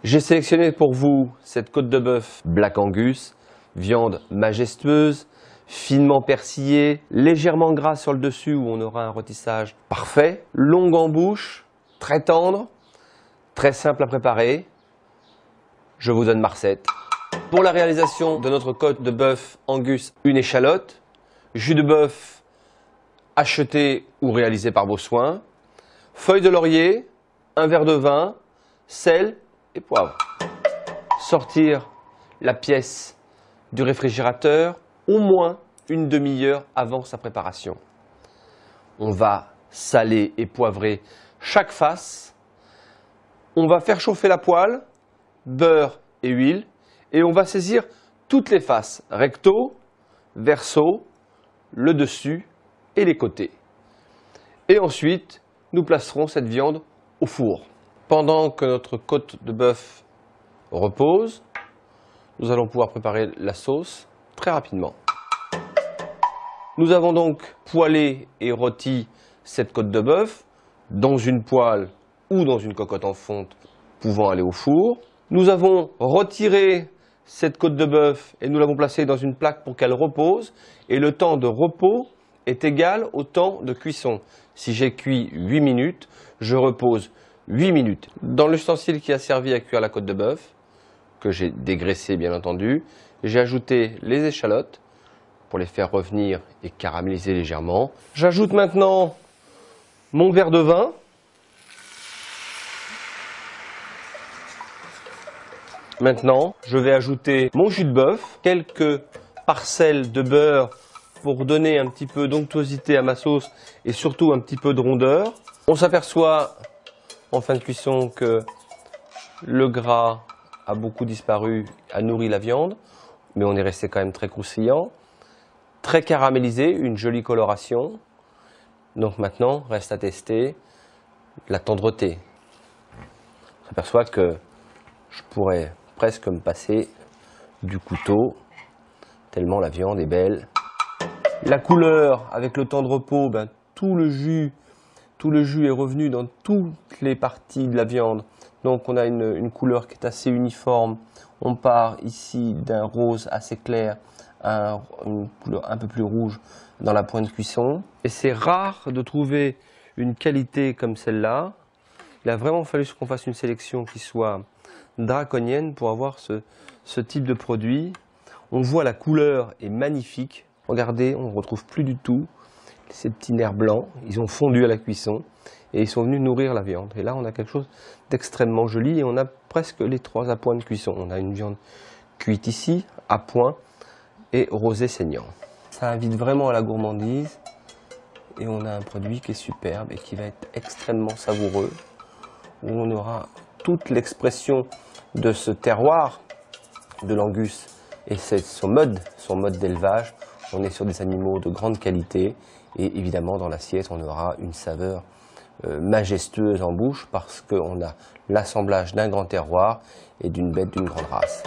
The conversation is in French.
J'ai sélectionné pour vous cette côte de bœuf Black Angus, viande majestueuse, finement persillée, légèrement grasse sur le dessus où on aura un rôtissage parfait, longue en bouche, très tendre, très simple à préparer. Je vous donne ma recette. Pour la réalisation de notre côte de bœuf Angus, une échalote, jus de bœuf acheté ou réalisé par vos soins, feuilles de laurier, un verre de vin, sel et poivre. Sortir la pièce du réfrigérateur au moins une demi-heure avant sa préparation. On va saler et poivrer chaque face. On va faire chauffer la poêle, beurre et huile, et on va saisir toutes les faces, recto, verso, le dessus et les côtés. Et ensuite, nous placerons cette viande au four. Pendant que notre côte de bœuf repose, nous allons pouvoir préparer la sauce très rapidement. Nous avons donc poêlé et rôti cette côte de bœuf dans une poêle ou dans une cocotte en fonte pouvant aller au four. Nous avons retiré cette côte de bœuf et nous l'avons placée dans une plaque pour qu'elle repose. Et le temps de repos est égal au temps de cuisson. Si j'ai cuit 8 minutes, je repose 8 minutes. Dans l'ustensile qui a servi à cuire la côte de bœuf, que j'ai dégraissé bien entendu, j'ai ajouté les échalotes pour les faire revenir et caraméliser légèrement. J'ajoute maintenant mon verre de vin. Maintenant, je vais ajouter mon jus de bœuf, quelques parcelles de beurre pour donner un petit peu d'onctuosité à ma sauce et surtout un petit peu de rondeur. On s'aperçoit en fin de cuisson que le gras a beaucoup disparu, a nourri la viande, mais on est resté quand même très croustillant, très caramélisé, une jolie coloration. Donc maintenant, reste à tester la tendreté. On s'aperçoit que je pourrais presque me passer du couteau, tellement la viande est belle. La couleur, avec le temps de repos, tout le jus est revenu dans toutes les parties de la viande. Donc on a une couleur qui est assez uniforme. On part ici d'un rose assez clair à une couleur un peu plus rouge dans la pointe de cuisson. Et c'est rare de trouver une qualité comme celle-là. Il a vraiment fallu qu'on fasse une sélection qui soit draconienne pour avoir ce type de produit. On voit la couleur est magnifique. Regardez, on ne retrouve plus du tout ces petits nerfs blancs. Ils ont fondu à la cuisson et ils sont venus nourrir la viande. Et là, on a quelque chose d'extrêmement joli et on a presque les 3 à point de cuisson. On a une viande cuite ici, à point et rosé saignant. Ça invite vraiment à la gourmandise et on a un produit qui est superbe et qui va être extrêmement savoureux, où on aura toute l'expression de ce terroir de l'Angus et son mode d'élevage. On est sur des animaux de grande qualité et évidemment dans l'assiette on aura une saveur majestueuse en bouche parce qu'on a l'assemblage d'un grand terroir et d'une bête d'une grande race.